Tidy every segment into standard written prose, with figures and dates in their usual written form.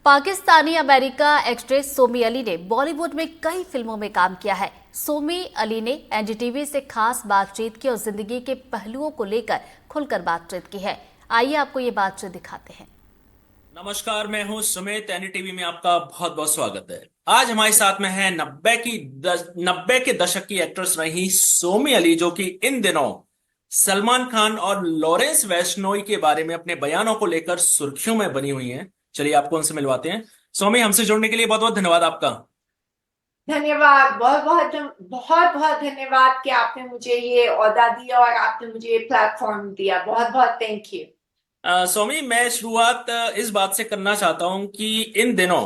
Pakistani America actress Somi Ali ने बॉलीवुड में कई फिल्मों में काम किया है। सोमी अली ने एनडीटीवी से खास बातचीत की और जिंदगी के पहलुओं को लेकर खुलकर बातचीत की है। आइए आपको ये बातचीत दिखाते हैं। नमस्कार, मैं हूं सुमित। एनडीटीवी में आपका बहुत बहुत स्वागत है। आज हमारे साथ में है नब्बे के दशक की एक्ट्रेस रही सोमी अली, जो कि इन दिनों सलमान खान और लॉरेंस वैश्नोई के बारे में अपने बयानों को लेकर सुर्खियों में बनी हुई हैं। चलिए आपको उनसे मिलवाते हैं। सोमी, हमसे जुड़ने के लिए बहुत बहुत धन्यवाद आपका। धन्यवाद। बहुत बहुत धन्यवाद कि आपने मुझे ये ओहदा दिया और आपने मुझे ये प्लेटफॉर्म दिया। बहुत बहुत थैंक यू। सोमी, मैं शुरुआत इस बात से करना चाहता हूं कि इन दिनों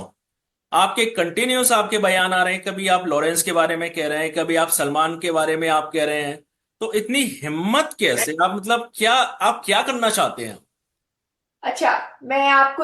आपके कंटिन्यूस आपके बयान आ रहे हैं। कभी आप लॉरेंस के बारे में कह रहे हैं, कभी आप सलमान के बारे में आप कह रहे हैं। तो इतनी हिम्मत कैसे? आप मतलब क्या आप क्या करना चाहते हैं? अच्छा, मैं आपको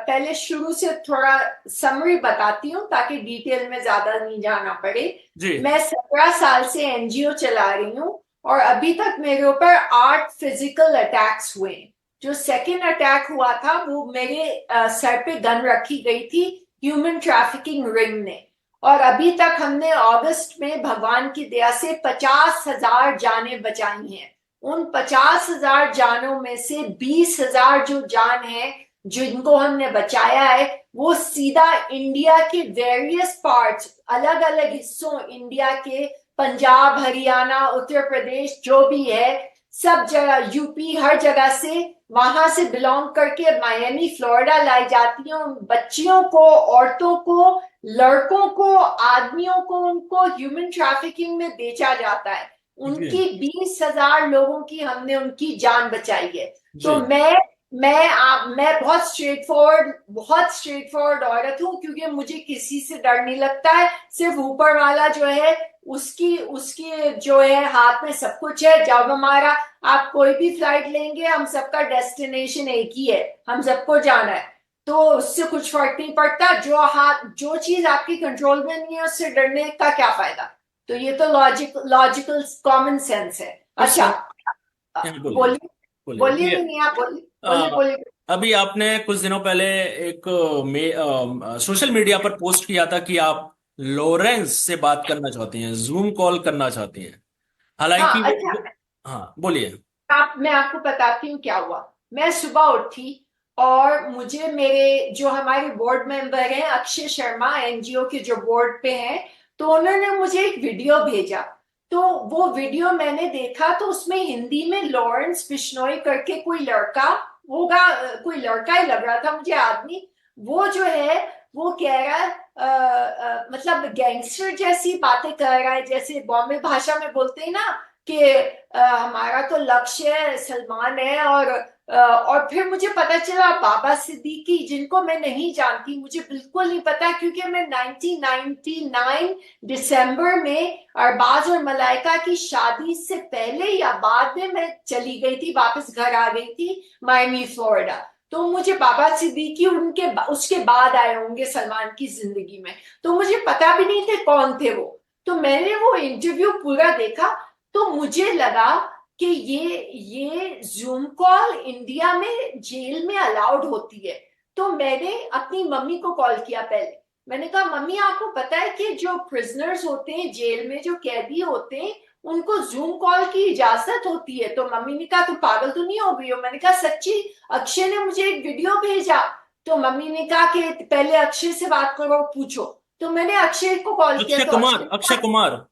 पहले शुरू से थोड़ा समरी बताती हूँ ताकि डिटेल में ज्यादा नहीं जाना पड़े। जी। मैं 17 साल से एनजीओ चला रही हूँ और अभी तक मेरे ऊपर 8 फिजिकल अटैक्स हुए। जो सेकंड अटैक हुआ था वो मेरे सर पे गन रखी गई थी ह्यूमन ट्रैफिकिंग रिंग ने। और अभी तक हमने अगस्त में भगवान की दया से 50,000 जानें बचाई हैं। उन 50,000 जानों में से 20,000 जो जान है जिनको हमने बचाया है वो सीधा इंडिया के वेरियस पार्ट्स, अलग अलग हिस्सों इंडिया के, पंजाब, हरियाणा, उत्तर प्रदेश, जो भी है सब जगह, यूपी, हर जगह से, वहां से बिलोंग करके मायामी, फ्लोरिडा लाई जाती है। उन बच्चियों को, औरतों को, लड़कों को, आदमियों को, उनको ह्यूमन ट्रैफिकिंग में बेचा जाता है। जी। उनकी 20,000 लोगों की हमने उनकी जान बचाई है। तो जी। मैं बहुत स्ट्रेट फॉरवर्ड औरत हूँ क्योंकि मुझे किसी से डर नहीं लगता है। सिर्फ ऊपर वाला जो है उसकी उसकी जो है हाथ में सब कुछ है। जब हमारा, आप कोई भी फ्लाइट लेंगे, हम सबका डेस्टिनेशन एक ही है, हम सबको जाना है। तो उससे कुछ फर्क नहीं पड़ता। जो चीज आपकी कंट्रोल में नहीं है उससे डरने का क्या फायदा। तो ये तो लॉजिकल कॉमन सेंस है। तो अच्छा, बोलिए। बोलिए। बोलिए बोलिए, ये नहीं आप बोलिए, बोलिए अ, बोलिए। अभी आपने कुछ दिनों पहले एक सोशल मीडिया पर पोस्ट किया था कि आप लॉरेंस से बात करना चाहती हैं, जूम कॉल करना चाहती हैं। हाँ, हालांकि अच्छा, हाँ, बोलिए। मैं आपको बताती हूँ क्या हुआ। मैं सुबह उठी और मुझे मेरे जो हमारे बोर्ड मेंबर हैं, अक्षय शर्मा, एनजीओ के जो बोर्ड पे हैं, तो उन्होंने मुझे एक वीडियो भेजा। तो वो वीडियो मैंने देखा तो उसमें हिंदी में लॉरेंस बिश्नोई करके कोई लड़का होगा, कोई लड़का ही लग रहा था मुझे, आदमी। वो जो है वो कह रहा है मतलब गैंगस्टर जैसी बातें कर रहा है, जैसे बॉम्बे भाषा में बोलते हैं ना कि हमारा तो लक्ष्य सलमान है। और फिर मुझे पता चला बाबा सिद्दीकी, जिनको मैं नहीं जानती, मुझे बिल्कुल नहीं पता क्योंकि मैं 1999 दिसंबर में अरबाज और मलाइका की शादी से पहले या बाद में मैं चली गई थी, वापस घर आ गई थी मायमी, फ्लोरिडा। तो मुझे बाबा सिद्दीकी उसके बाद आए होंगे सलमान की जिंदगी में। तो मुझे पता भी नहीं थे कौन थे वो। तो मैंने वो इंटरव्यू पूरा देखा तो मुझे लगा कि ये जूम कॉल इंडिया में जेल में अलाउड होती है। तो मैंने अपनी मम्मी को कॉल किया पहले। मैंने कहा, मम्मी आपको पता है कि जो प्रिजनर्स होते हैं जेल में, जो कैदी होते हैं, उनको जूम कॉल की इजाजत होती है। तो मम्मी ने कहा, तुम पागल तो नहीं हो गई हो? मैंने कहा, सच्ची, अक्षय ने मुझे एक वीडियो भेजा। तो मम्मी ने कहा कि पहले अक्षय से बात करो, पूछो। तो मैंने अक्षय को कॉल किया अक्षय तो कुमार, अक्षय कुमार।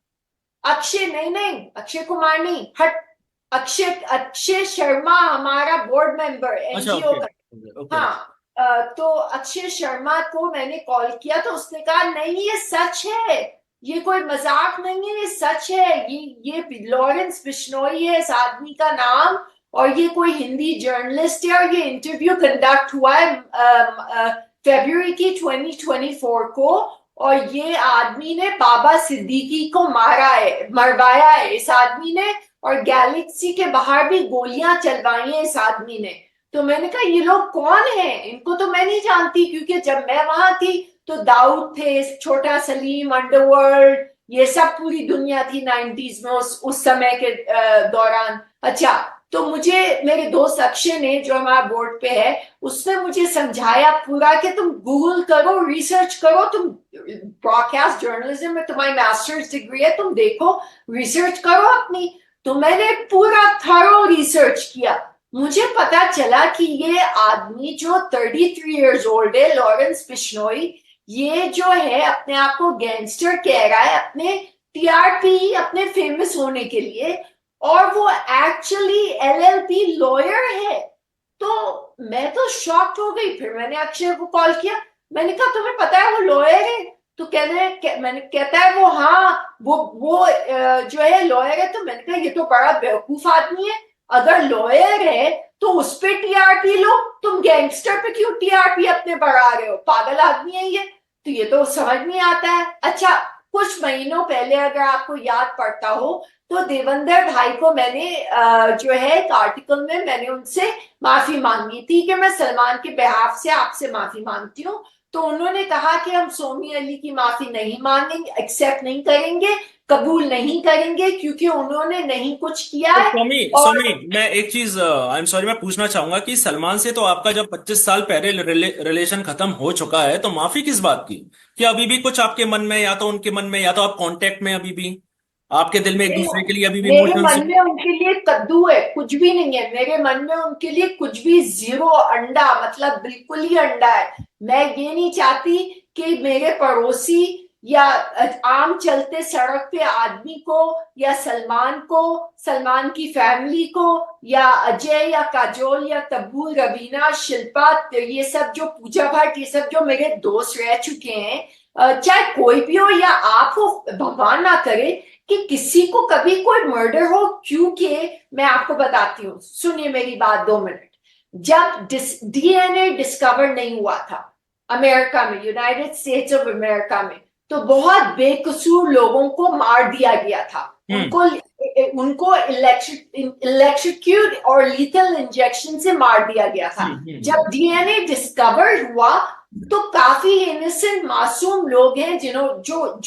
अक्षय नहीं, नहीं, अक्षय कुमार नहीं, हट। अक्षय अक्षय शर्मा, हमारा बोर्ड मेंबर अच्छा, एनजीओ ओके। का। ओके। हाँ। तो अक्षय शर्मा को मैंने कॉल किया तो उसने कहा, नहीं ये सच है, ये कोई मजाक नहीं है, ये सच है। ये लॉरेंस बिश्नोई है इस आदमी का नाम, और ये कोई हिंदी जर्नलिस्ट है, और ये इंटरव्यू कंडक्ट हुआ है फरवरी की 2024 को। और ये आदमी ने बाबा सिद्दीकी को मारा है, मरवाया है इस आदमी ने, और गैलेक्सी के बाहर भी गोलियां चलवाई हैं इस आदमी ने। तो मैंने कहा, ये लोग कौन हैं? इनको तो मैं नहीं जानती क्योंकि जब मैं वहां थी तो दाऊद थे, छोटा सलीम, अंडरवर्ल्ड, ये सब पूरी दुनिया थी 90s में, उस समय के दौरान। अच्छा, तो मुझे मेरे दोस्त अक्षय ने, जो हमारा बोर्ड पे है, उसने मुझे समझाया पूरा कि तुम गूगल करो, रिसर्च करो, तुम ब्रॉडकास्ट जर्नलिज्म में तुम्हारी मास्टर्स डिग्री है, तुम देखो, रिसर्च करो अपनी। तो मैंने पूरा थरो रिसर्च किया। मुझे पता चला कि ये आदमी जो 33 इयर्स ओल्ड है, लॉरेंस बिश्नोई, ये जो है अपने आप को गैंगस्टर कह रहा है अपने टीआरपी, अपने फेमस होने के लिए, और वो एक्चुअली एलएलबी लॉयर है। तो मैं तो शॉक्ड हो गई। फिर मैंने अक्षय को कॉल किया, मैंने कहा तुम्हें पता है वो लॉयर है? तो मैंने कहता है वो, हाँ वो जो है लॉयर है। तो मैंने कहा ये तो बड़ा बेवकूफ आदमी है, अगर लॉयर है तो उस पे टीआरपी लो, तुम गैंगस्टर पे क्यों टीआरपी अपने बढ़ा रहे हो? पागल आदमी है ये। तो ये तो समझ नहीं आता है। अच्छा, कुछ महीनों पहले अगर आपको याद पड़ता हो तो देवेंद्र भाई को मैंने जो है एक आर्टिकल में मैंने उनसे माफी मांगी थी कि मैं सलमान के बिहाफ से आपसे माफी मांगती हूँ। तो उन्होंने कहा कि हम सोमी अली की माफी नहीं मांगेंगे, एक्सेप्ट नहीं करेंगे, कबूल नहीं करेंगे, क्योंकि उन्होंने नहीं कुछ किया तो है। सोमी और सोमी, मैं एक चीज, आई एम सॉरी, मैं पूछना चाहूंगा कि सलमान से तो आपका जब 25 साल पहले रिलेशन खत्म हो चुका है, तो माफी किस बात की? क्या अभी भी कुछ आपके मन में, या तो उनके मन में, या तो आप कांटेक्ट में अभी भी, आपके दिल में एक दूसरे के लिए अभी भी मेरे इमोशंस? मन में उनके लिए कद्दू है, कुछ भी नहीं है मेरे मन में उनके लिए, कुछ भी, जीरो, अंडा, मतलब बिल्कुल ही अंडा है। मैं ये नहीं चाहती कि मेरे पड़ोसी या आम चलते सड़क पे आदमी को, या सलमान को, सलमान की फैमिली को, या अजय या काजोल या तब्बू, रवीना, शिल्पा, ये सब जो पूजा भट्ट, ये सब जो मेरे दोस्त रह चुके हैं, चाहे कोई भी हो या आप हो, भगवान ना करे कि किसी को कभी कोई मर्डर हो। क्योंकि मैं आपको बताती हूँ, सुनिए मेरी बात 2 मिनट। जब डीएनए डिस्कवर नहीं हुआ था अमेरिका में, यूनाइटेड स्टेट्स ऑफ अमेरिका में, तो बहुत बेकसूर लोगों को मार दिया गया था। हम्म। उनको उनको इलेक्ट्रिक्यूट और लीथल इंजेक्शन से मार दिया गया था। जब डीएनए डिस्कवर हुआ तो काफी इनोसेंट मासूम लोग हैं, जो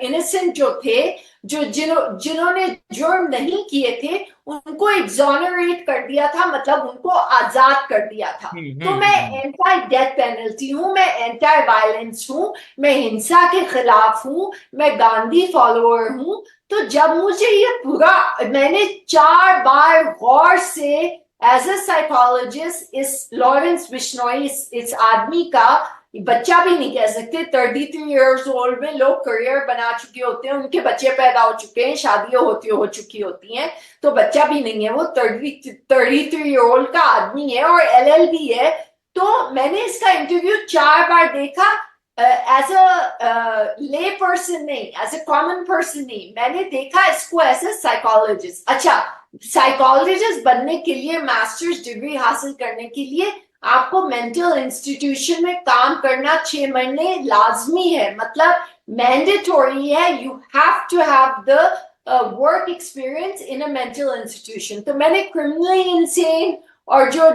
इनोसेंट जो थे, जिन्होंने जुर्म नहीं किए थे, उनको एग्जोनरेट कर दिया था, मतलब उनको आजाद कर दिया था। तो मैं एंटी डेथ पेनल्टी हूं, मैं एंटी वायलेंस हूं, मैं हिंसा के खिलाफ हूं, मैं गांधी फॉलोअर हूं। तो जब मुझे ये पूरा, मैंने 4 बार गौर से एज ए साइकोलॉजिस्ट इस लॉरेंस बिश्नोई, इस आदमी का, बच्चा भी नहीं कह सकते, 33 इयर्स ओल्ड में लोग करियर बना चुके होते हैं, उनके बच्चे पैदा हो चुके हैं, शादियां हो चुकी होती हैं, तो बच्चा भी नहीं है, वो 33 ईयर ओल्ड का आदमी है और एलएलबी है। तो मैंने इसका इंटरव्यू 4 बार देखा, एज अ ले पर्सन नहीं, एज अ कॉमन पर्सन नहीं, मैंने देखा इसको एज अ साइकोलॉजिस्ट। अच्छा, साइकोलॉजिस्ट बनने के लिए, मास्टर्स डिग्री हासिल करने के लिए आपको मेंटल इंस्टीट्यूशन में काम करना 6 महीने लाजमी है, मतलब मैंडेटोरी है। You have to have the work experience in a mental institution. तो मैंने क्रिमिनली इंसेन और जो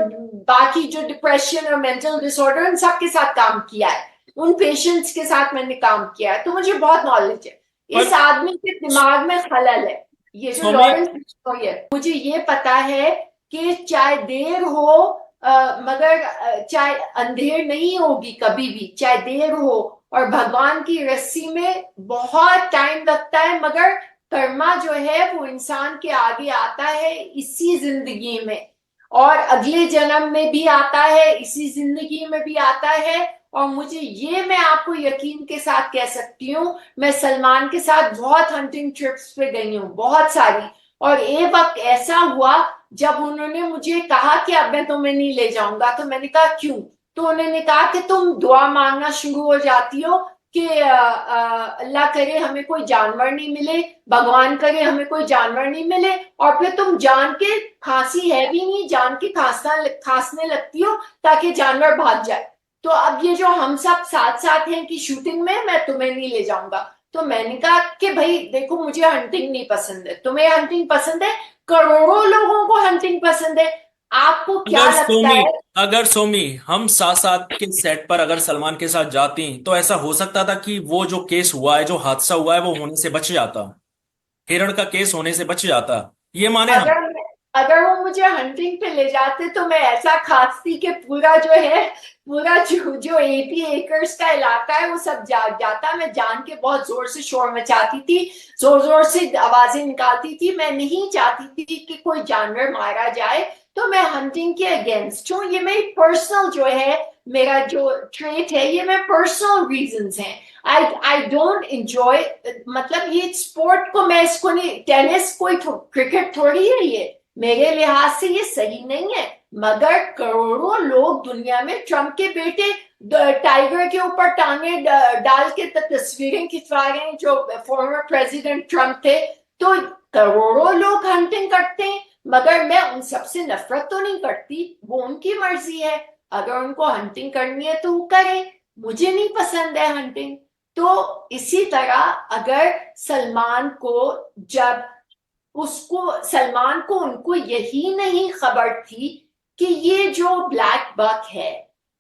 बाकी जो डिप्रेशन और मेंटल डिसऑर्डर, उन सब के साथ काम किया है, उन पेशेंट्स के साथ मैंने काम किया है, तो मुझे बहुत नॉलेज है। इस पर आदमी के दिमाग में खलल है, ये जो स्वामी, लॉरेंस बिश्नोई है। मुझे ये पता है कि चाहे देर हो, मगर चाहे अंधेर नहीं होगी कभी भी, चाहे देर हो, और भगवान की रस्सी में बहुत टाइम लगता है, मगर कर्मा जो है वो इंसान के आगे आता है इसी जिंदगी में, और अगले जन्म में भी आता है, इसी जिंदगी में भी आता है। और मुझे ये, मैं आपको यकीन के साथ कह सकती हूँ, मैं सलमान के साथ बहुत हंटिंग ट्रिप्स पे गई हूँ, बहुत सारी, और एक वक्त ऐसा हुआ जब उन्होंने मुझे कहा कि अब मैं तुम्हें नहीं ले जाऊंगा। तो मैंने कहा क्यों? तो उन्होंने कहा कि तुम दुआ मांगना शुरू हो जाती हो कि अल्लाह करे हमें कोई जानवर नहीं मिले, भगवान करे हमें कोई जानवर नहीं मिले, और फिर तुम जान के, खांसी है भी नहीं, जान के खांसने लगती हो ताकि जानवर भाग जाए। तो अब ये जो हम सब साथ साथ हैं कि शूटिंग में मैं तुम्हें नहीं ले जाऊंगा। तो मैंने कहा कि भाई देखो, मुझे हंटिंग नहीं पसंद है, तुम्हें हंटिंग पसंद है, करोड़ों लोगों को हंटिंग पसंद है, आपको क्या अगर लगता सोमी है? अगर सोमी हम साथ साथ के सेट पर अगर सलमान के साथ जाती, तो ऐसा हो सकता था कि वो जो केस हुआ है, जो हादसा हुआ है, वो होने से बच जाता, हिरण का केस होने से बच जाता, ये माने हम? अगर अगर वो मुझे हंटिंग पे ले जाते तो मैं ऐसा खांसती कि पूरा जो है, पूरा जो 80 एकर्स का इलाका है वो सब जाग जाता। मैं जान के बहुत जोर से शोर मचाती थी, जोर जोर से आवाजें निकालती थी। मैं नहीं चाहती थी कि कोई जानवर मारा जाए, तो मैं हंटिंग के अगेंस्ट हूँ। ये मेरी पर्सनल जो है, मेरा जो ट्रेट है, ये मेरे पर्सनल रीजंस हैं। आई डोंट एंजॉय, मतलब ये स्पोर्ट को मैं इसको नहीं, टेनिस कोई क्रिकेट थोड़ी है ये, मेरे लिहाज से ये सही नहीं है। मगर करोड़ों लोग दुनिया में, ट्रम्प के बेटे टाइगर के ऊपर टांगे डाल के तस्वीरें खिंचवा रहे हैं, जो फॉर्मर प्रेसिडेंट ट्रम्प थे। तो करोड़ों लोग हंटिंग करते हैं, मगर मैं उन सबसे नफरत तो नहीं करती। वो उनकी मर्जी है, अगर उनको हंटिंग करनी है तो वो करें, मुझे नहीं पसंद है हंटिंग। तो इसी तरह अगर सलमान को, जब सलमान को, उनको यही नहीं खबर थी कि ये जो ब्लैक बक है,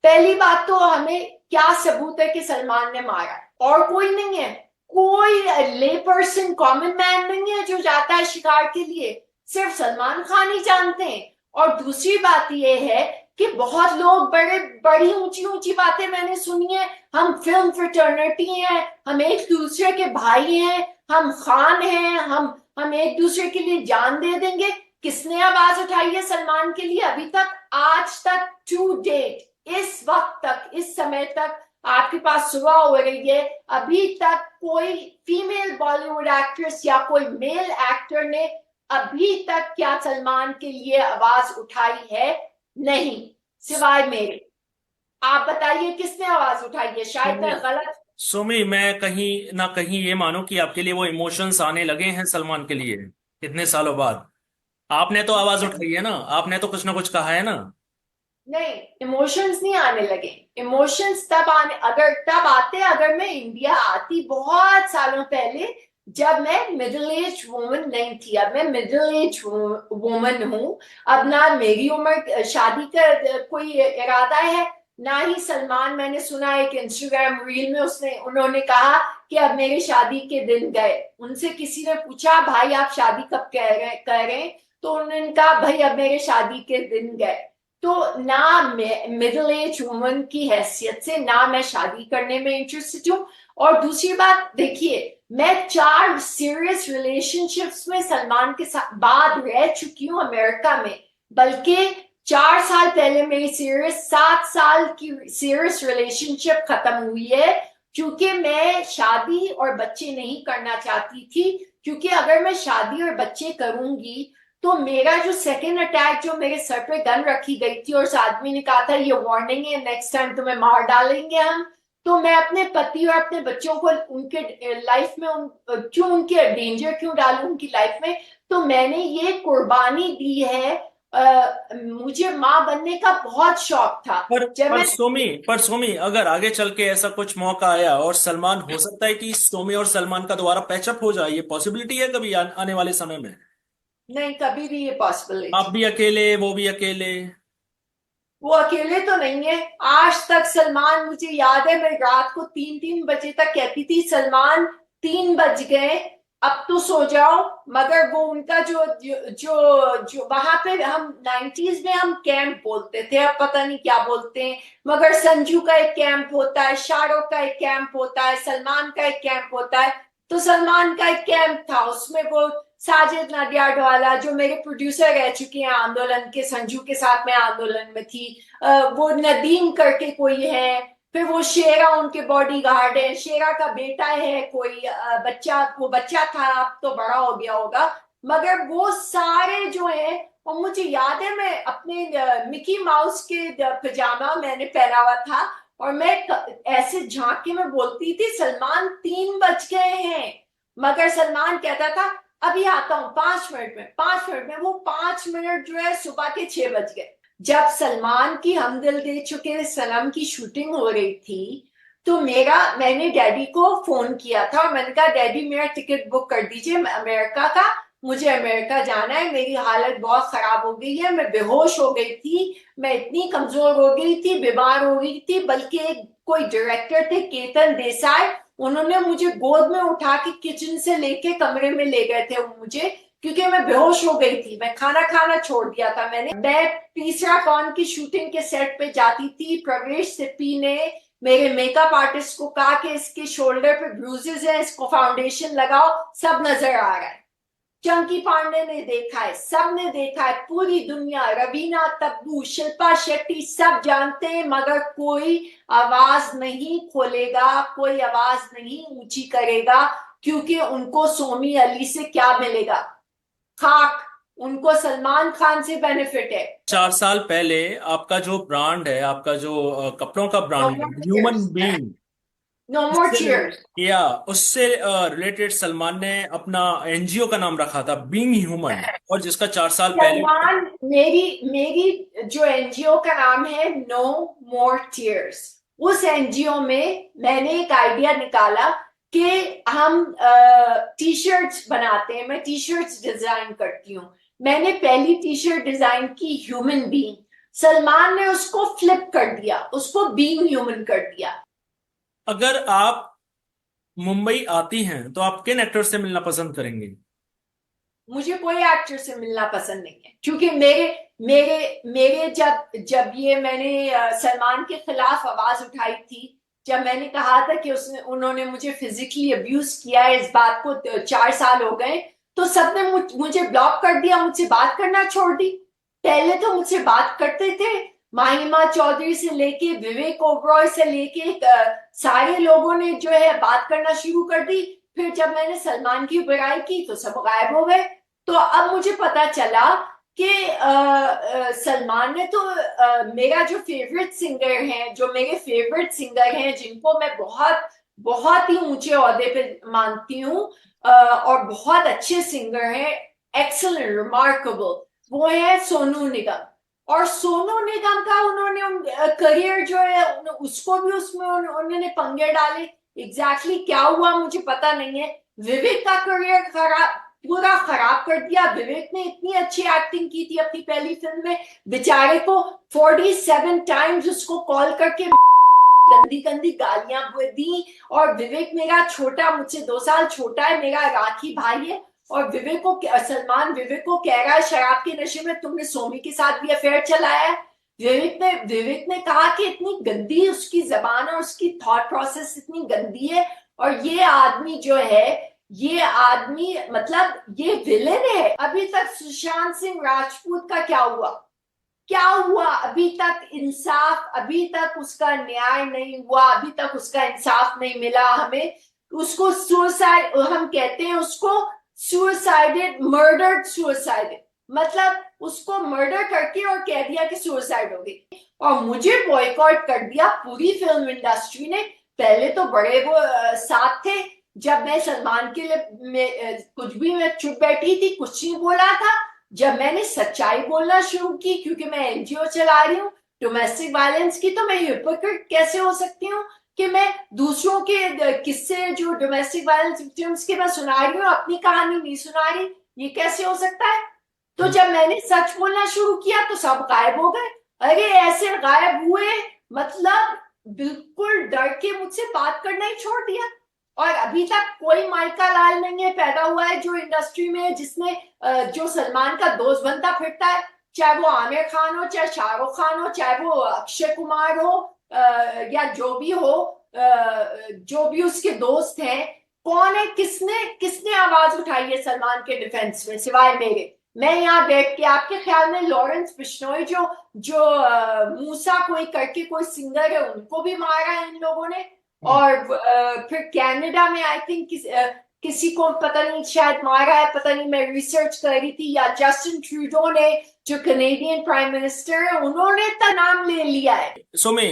पहली बात तो हमें क्या सबूत है कि सलमान ने मारा? और कोई नहीं है, कोई ले पर्सन, कॉमन मैन नहीं है जो जाता है शिकार के लिए, सिर्फ सलमान खान ही जानते हैं। और दूसरी बात यह है कि बहुत लोग बड़ी ऊंची ऊंची बातें मैंने सुनी है, हम फिल्म फ्रेटर्निटी हैं, हम एक दूसरे के भाई हैं, हम खान हैं, हम एक दूसरे के लिए जान दे देंगे। किसने आवाज उठाई है सलमान के लिए अभी तक? आज तक, टू डेट, इस वक्त तक, इस समय तक, आपके पास सुबह हो रही है, अभी तक कोई फीमेल बॉलीवुड एक्ट्रेस या कोई मेल एक्टर ने अभी तक क्या सलमान के लिए आवाज उठाई है? नहीं, सिवाय मेरे। आप बताइए किसने आवाज उठाई है? शायद मैं गलत। सुमी, मैं कहीं ना कहीं ये मानूं कि आपके लिए वो इमोशंस आने लगे हैं सलमान के लिए इतने सालों बाद। आपने तो आवाज उठाई है ना, आपने तो कुछ ना कुछ कहा है ना। नहीं, इमोशंस नहीं आने लगे। इमोशंस तब आने, अगर तब आते अगर मैं इंडिया आती बहुत सालों पहले, जब मैं मिडिल एज वुमन नहीं थी। अब मैं मिडिल एज वुमन हूँ। अब ना मेरी उम्र शादी का कोई इरादा है, ना ही सलमान। मैंने सुना एक इंस्टाग्राम रील में उन्होंने कहा कि अब मेरे शादी के दिन गए। उनसे किसी ने पूछा, भाई आप शादी कब कर रहे हैं? तो उन्होंने कहा, भाई अब मेरे शादी के दिन गए। तो ना मिडिल एज वुमन की हैसियत से ना मैं शादी करने में इंटरेस्टेड हूँ। और दूसरी बात देखिए, मैं 4 सीरियस रिलेशनशिप्स में सलमान के साथ बाद रह चुकी हूँ अमेरिका में। बल्कि 4 साल पहले मेरी 7 साल की सीरियस रिलेशनशिप खत्म हुई है, क्योंकि मैं शादी और बच्चे नहीं करना चाहती थी। क्योंकि अगर मैं शादी और बच्चे करूंगी तो मेरा जो सेकेंड अटैक, जो मेरे सर पे गन रखी गई थी और उस आदमी ने कहा था ये वार्निंग है, नेक्स्ट टाइम तुम्हें मार डालेंगे हम, तो मैं अपने पति और अपने बच्चों को उनके लाइफ में क्यों, उनके डेंजर क्यों डालूं उनकी लाइफ में? तो मैंने ये कुर्बानी दी है। मुझे माँ बनने का बहुत शौक था। जब मैं पर सोमी, अगर आगे चल के ऐसा कुछ मौका आया और सलमान, हो सकता है कि सोमी और सलमान का दोबारा पैचअप हो जाए, ये पॉसिबिलिटी है कभी आने वाले समय में। नहीं, कभी भी ये पॉसिबल आप भी अकेले, वो भी अकेले। वो अकेले तो नहीं है। आज तक सलमान, मुझे याद है मैं रात को 3-3 बजे तक कहती थी, सलमान 3 बज गए, अब तो सो जाओ। मगर वो उनका जो जो जो वहां पे, हम 90s में हम कैंप बोलते थे, अब पता नहीं क्या बोलते हैं, मगर संजू का एक कैंप होता है, शाहरुख का एक कैंप होता है, सलमान का एक कैंप होता है। तो सलमान का एक कैंप था, उसमें वो साजिद नडियाडवाला, जो मेरे प्रोड्यूसर रह चुके हैं आंदोलन के, संजू के साथ मैं आंदोलन में थी, वो नदीम करके कोई है, फिर वो शेरा उनके बॉडी गार्ड है, शेरा का बेटा है कोई, बच्चा, वो बच्चा था, अब तो बड़ा हो गया होगा। मगर वो सारे जो है, और मुझे याद है मैं अपने मिकी माउस के पजामा मैंने पहना हुआ था, और मैं ऐसे झांके में बोलती थी, सलमान 3 बज गए हैं। मगर सलमान कहता था, अभी आता हूँ 5 मिनट में, 5 मिनट में। वो 5 मिनट जो है सुबह के 6 बज गए। जब सलमान की हम दिल दे चुके सनम की शूटिंग हो रही थी, तो मैंने डैडी को फोन किया था और मैंने कहा, डैडी मेरा टिकट बुक कर दीजिए अमेरिका का, मुझे अमेरिका जाना है, मेरी हालत बहुत खराब हो गई है, मैं बेहोश हो गई थी, मैं इतनी कमजोर हो गई थी, बीमार हो गई थी। बल्कि कोई डायरेक्टर थे, केतन देसाई, उन्होंने मुझे गोद में उठा के किचन से लेके कमरे में ले गए थे मुझे, क्योंकि मैं बेहोश हो गई थी, मैं खाना खाना छोड़ दिया था मैंने। मैं तीसरा कौन की शूटिंग के सेट पे जाती थी, प्रवेश सिप्पी ने मेरे मेकअप आर्टिस्ट को कहा कि इसके शोल्डर पे ब्रूजेस है, इसको फाउंडेशन लगाओ, सब नजर आ रहा है। चंकी पांडे ने देखा है, सब ने देखा है, पूरी दुनिया, रवीना तब्बू, शिल्पा शेट्टी सब जानते हैं, मगर कोई आवाज नहीं खोलेगा, कोई आवाज नहीं ऊंची करेगा, क्योंकि उनको सोमी अली से क्या मिलेगा? खाक। उनको सलमान खान से बेनिफिट है। 4 साल पहले आपका जो ब्रांड है, आपका जो कपड़ों का नो ब्रांड है, more human tears, being, no more उससे टीयर्स। या उससे रिलेटेड सलमान ने अपना एनजीओ का नाम रखा था बीइंग ह्यूमन, और जिसका 4 साल पहले। सलमान, मेरी मेरी जो एनजीओ का नाम है नो मोर टीयर्स, उस एनजीओ में मैंने एक आइडिया निकाला कि हम टी शर्ट्स बनाते हैं, मैं टी शर्ट्स डिजाइन करती हूँ। मैंने पहली टी शर्ट डिजाइन की ह्यूमन बीइंग, सलमान ने उसको फ्लिप कर दिया, उसको बीइंग ह्यूमन कर दिया। अगर आप मुंबई आती हैं तो आप किन एक्टर से मिलना पसंद करेंगे? मुझे कोई एक्टर से मिलना पसंद नहीं है, क्योंकि मेरे मेरे मेरे जब जब ये मैंने सलमान के खिलाफ आवाज उठाई थी, जब मैंने कहा था कि उन्होंने मुझे फिजिकली अब्यूज किया है, इस बात को 4 साल हो गए, तो सबने मुझे ब्लॉक कर दिया, मुझसे बात करना छोड़ दी। पहले तो मुझसे बात करते थे, माहिमा चौधरी से लेके विवेक ओबरॉय से लेके सारे लोगों ने जो है बात करना शुरू कर दी। फिर जब मैंने सलमान की बुराई की तो सब गायब हो गए। तो अब मुझे पता चला कि सलमान ने तो मेरा जो फेवरेट सिंगर है, जो मेरे फेवरेट सिंगर हैं, जिनको मैं बहुत बहुत ही ऊंचे ओहदे पे मानती हूँ, और बहुत अच्छे सिंगर हैं, एक्सीलेंट, रिमार्केबल, वो है सोनू निगम। और सोनू निगम का उन्होंने करियर जो है उसको भी उसमें उन्होंने पंगे डाले। एग्जैक्टली क्या हुआ मुझे पता नहीं है। विवेक का करियर खराब, पूरा खराब कर दिया। विवेक ने इतनी अच्छी एक्टिंग की थी अपनी पहली फिल्म में, बेचारे को 47 टाइम्स उसको कॉल करके गंदी गंदी गालियां दी। और विवेक मेरा छोटा, मुझसे 2 साल छोटा है, मेरा राखी भाई है। और विवेक को, सलमान विवेक को कह रहा है शराब के नशे में तुमने सोमी के साथ भी अफेयर चलाया है। विवेक ने कहा कि इतनी गंदी उसकी जबान और उसकी थॉट प्रोसेस इतनी गंदी है। और ये आदमी जो है, ये आदमी मतलब ये विलेन है। अभी तक सुशांत सिंह राजपूत का क्या हुआ? क्या हुआ अभी तक? इंसाफ, अभी तक उसका न्याय नहीं हुआ, अभी तक उसका इंसाफ नहीं मिला हमें। उसको सुसाइड हम कहते हैं, उसको सुसाइडेड, मर्डर्ड सुसाइडेड, मतलब उसको मर्डर करके और कह दिया कि सुसाइड हो गई। और मुझे बॉयकॉट कर दिया पूरी फिल्म इंडस्ट्री ने। पहले तो बड़े वो साथ थे, जब मैं सलमान के लिए कुछ भी, मैं चुप बैठी थी, कुछ नहीं बोला था। जब मैंने सच्चाई बोलना शुरू की, क्योंकि मैं एनजीओ चला रही हूँ डोमेस्टिक वायलेंस की, तो मैं हिपोक्रेट कैसे हो सकती हूँ कि मैं दूसरों के किस्से, जो डोमेस्टिक वायलेंस विक्टिम्स के मैं सुना रही हूँ, अपनी कहानी नहीं सुना रही? ये कैसे हो सकता है? तो जब मैंने सच बोलना शुरू किया तो सब गायब हो गए। अरे ऐसे गायब हुए, मतलब बिल्कुल डर के मुझसे बात करना ही छोड़ दिया। और अभी तक कोई माइका लाल नहीं है पैदा हुआ है जो इंडस्ट्री में, जिसने जो सलमान का दोस्त बनता फिरता है, चाहे वो आमिर खान हो, चाहे शाहरुख खान हो, चाहे वो अक्षय कुमार हो, या जो भी हो, जो भी उसके दोस्त हैं। कौन है, किसने किसने आवाज उठाई है सलमान के डिफेंस में सिवाय मेरे? मैं यहाँ बैठ के, आपके ख्याल में लॉरेंस बिश्नोई जो जो मूसा कोई करके कोई सिंगर है, उनको भी मारा है इन लोगों ने? और फिर कनाडा में आई थिंक किसी को पता नहीं शायद मारा है, पता नहीं, मैं रिसर्च कर रही थी, या जस्टिन ट्रूडो ने, जो कनेडियन प्राइम मिनिस्टर है, उन्होंने तो नाम ले लिया है। सोमे,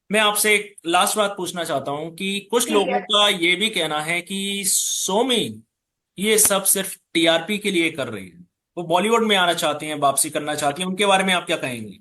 मैं आपसे एक लास्ट बात पूछना चाहता हूं कि कुछ ठीक लोगों है। का ये भी कहना है कि सोमी ये सब सिर्फ टीआरपी के लिए कर रही है, वो बॉलीवुड में आना चाहती हैं, वापसी करना चाहती हैं, उनके बारे में आप क्या कहेंगे?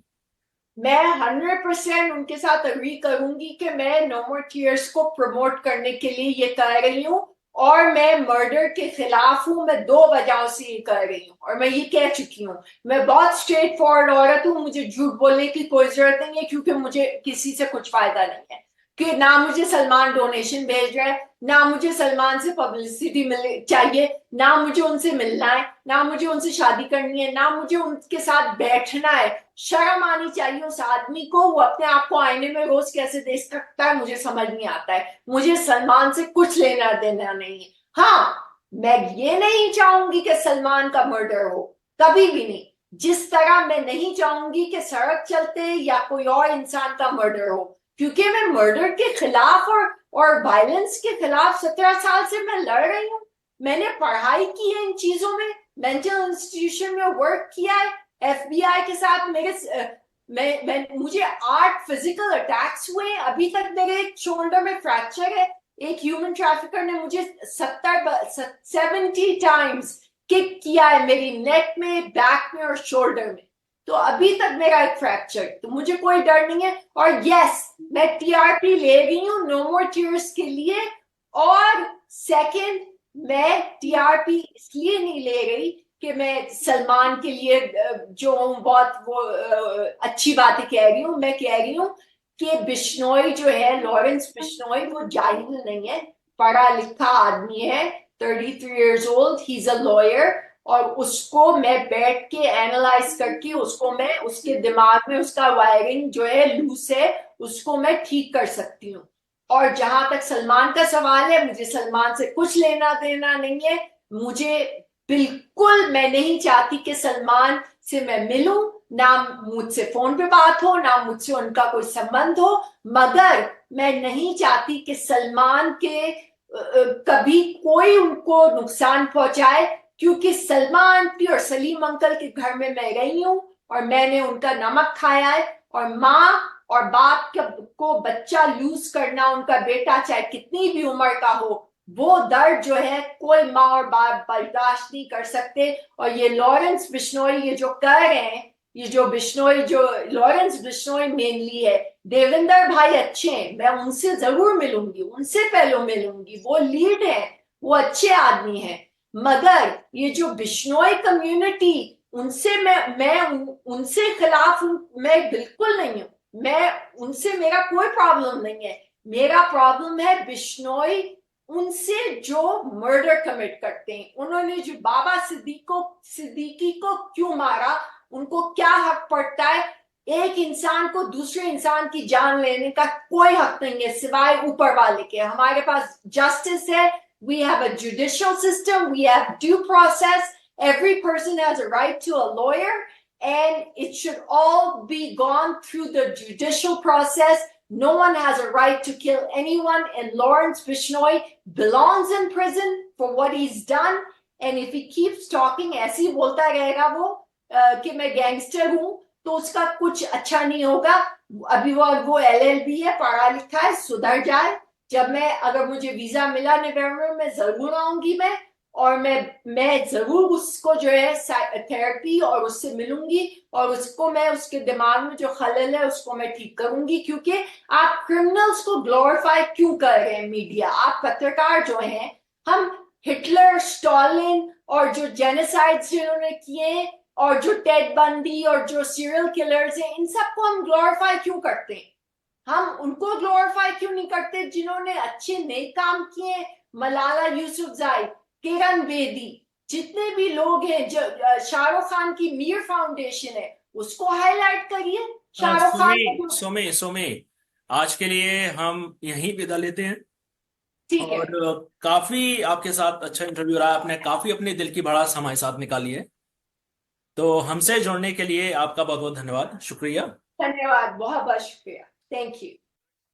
मैं 100% उनके साथ अग्री करूंगी कि मैं नो मोर टीयर्स को प्रमोट करने के लिए ये कर रही हूँ, और मैं मर्डर के खिलाफ हूँ। मैं 2 वजहों से ये कर रही हूँ, और मैं ये कह चुकी हूँ। मैं बहुत स्ट्रेट फॉरवर्ड औरत हूँ, मुझे झूठ बोलने की कोई जरूरत नहीं है, क्योंकि मुझे किसी से कुछ फायदा नहीं है। कि ना मुझे सलमान डोनेशन भेज रहा है, ना मुझे सलमान से पब्लिसिटी मिल चाहिए, ना मुझे उनसे मिलना है, ना मुझे उनसे शादी करनी है, ना मुझे उनके साथ बैठना है। शर्म आनी चाहिए उस आदमी को। वो अपने आप को आईने में रोज कैसे देख सकता है, मुझे समझ नहीं आता है। मुझे सलमान से कुछ लेना देना नहीं है। हाँ, मैं ये नहीं चाहूंगी कि सलमान का मर्डर हो, कभी भी नहीं। जिस तरह मैं नहीं चाहूंगी कि सड़क चलते या कोई और इंसान का मर्डर हो, क्योंकि मैं मर्डर के खिलाफ और वायलेंस के खिलाफ 17 साल से मैं लड़ रही हूँ। मैंने पढ़ाई की है इन चीजों में, मेंटल इंस्टीट्यूशन में वर्क किया है, FBI के साथ मुझे 8 फिजिकल अटैक्स हुए। अभी तक मेरे शोल्डर में फ्रैक्चर है। एक ह्यूमन ट्रैफिकर ने मुझे 70 टाइम्स किक किया है मेरी नेक में, बैक में और शोल्डर में। तो अभी तक मेरा एक फ्रैक्चर, तो मुझे कोई डर नहीं है। और यस, मैं TRP ले रही हूँ नो मोर टीयर्स के लिए। और सेकंड, मैं TRP इसलिए नहीं ले रही कि मैं सलमान के लिए जो बहुत वो अच्छी बातें कह रही हूँ। मैं कह रही हूँ कि बिश्नोई जो है, लॉरेंस बिश्नोई, वो जाहिल नहीं है, पढ़ा लिखा आदमी है, 33 years old, he's a lawyer। और उसको मैं बैठ के एनालाइज करके उसको मैं, उसके दिमाग में उसका वायरिंग जो है लूज है, उसको मैं ठीक कर सकती हूँ। और जहां तक सलमान का सवाल है, मुझे सलमान से कुछ लेना देना नहीं है। मुझे बिल्कुल, मैं नहीं चाहती कि सलमान से मैं मिलूं, ना मुझसे फोन पे बात हो, ना मुझसे उनका कोई संबंध हो। मगर मैं नहीं चाहती कि सलमान के कभी कोई उनको नुकसान पहुंचाए, क्योंकि सलमान और सलीम अंकल के घर में मैं रही हूं और मैंने उनका नमक खाया है। और माँ और बाप को बच्चा लूज करना, उनका बेटा चाहे कितनी भी उम्र का हो, वो दर्द जो है कोई माँ और बाप बर्दाश्त नहीं कर सकते। और ये लॉरेंस बिश्नोई ये जो कर रहे हैं, ये जो बिश्नोई, जो लॉरेंस बिश्नोई मेनली है, देवेंद्र भाई अच्छे हैं, मैं उनसे जरूर मिलूंगी, उनसे पहले मिलूंगी, वो लीड है, वो अच्छे आदमी हैं। मगर ये जो बिश्नोई कम्युनिटी, उनसे मैं उनसे खिलाफ मैं बिल्कुल नहीं हूं। मैं उनसे, मेरा कोई प्रॉब्लम नहीं है। मेरा प्रॉब्लम है बिश्नोई उनसे जो मर्डर कमिट करते हैं। उन्होंने जो बाबा सिद्दीकी को क्यों मारा, उनको क्या हक पड़ता है? एक इंसान को दूसरे इंसान की जान लेने का कोई हक नहीं है सिवाय ऊपर वाले के। हमारे पास जस्टिस है, we have a judicial system, we have due process, every person has a right to a lawyer, and it should all be gone through the judicial process. No one has a right to kill anyone, and Lawrence Bishnoi belongs in prison for what he's done. And if he keeps talking, ऐसे ही बोलता रहेगा वो कि मैं gangster हूं, तो उसका कुछ अच्छा नहीं होगा। अभी वो LLB है, पढ़ा लिखा है, सुधर जाए। जब अगर मुझे वीजा मिला नवंबर में, जरूर आऊंगी मैं। और मैं जरूर उसको जो है थेरेपी और उससे मिलूंगी, और उसको मैं, उसके दिमाग में जो खलल है उसको मैं ठीक करूंगी। क्योंकि आप क्रिमिनल्स को ग्लोरीफाई क्यों कर रहे हैं मीडिया? आप पत्रकार जो हैं, हम हिटलर, स्टॉलिन और जो जेनोसाइड्स जिन्होंने किए, और जो टेड बंडी और जो सीरियल किलर्स हैं, इन सबको हम ग्लोरीफाई क्यों करते हैं? हम उनको ग्लोरीफाई क्यों नहीं करते जिन्होंने अच्छे नेक काम किए? मलाला यूसुफजाई, किरण बेदी, जितने भी लोग हैं, जो शाहरुख खान की मीर फाउंडेशन है, उसको हाईलाइट करिए। शाहरुख खान सोमे, आज के लिए हम यहीं विदा लेते हैं। ठीक है। और काफी आपके साथ अच्छा इंटरव्यू रहा, आपने काफी अपने दिल की भड़ास हमारे साथ निकाली है। तो हमसे जुड़ने के लिए आपका बहुत बहुत धन्यवाद, शुक्रिया। धन्यवाद, बहुत बहुत शुक्रिया। Thank you.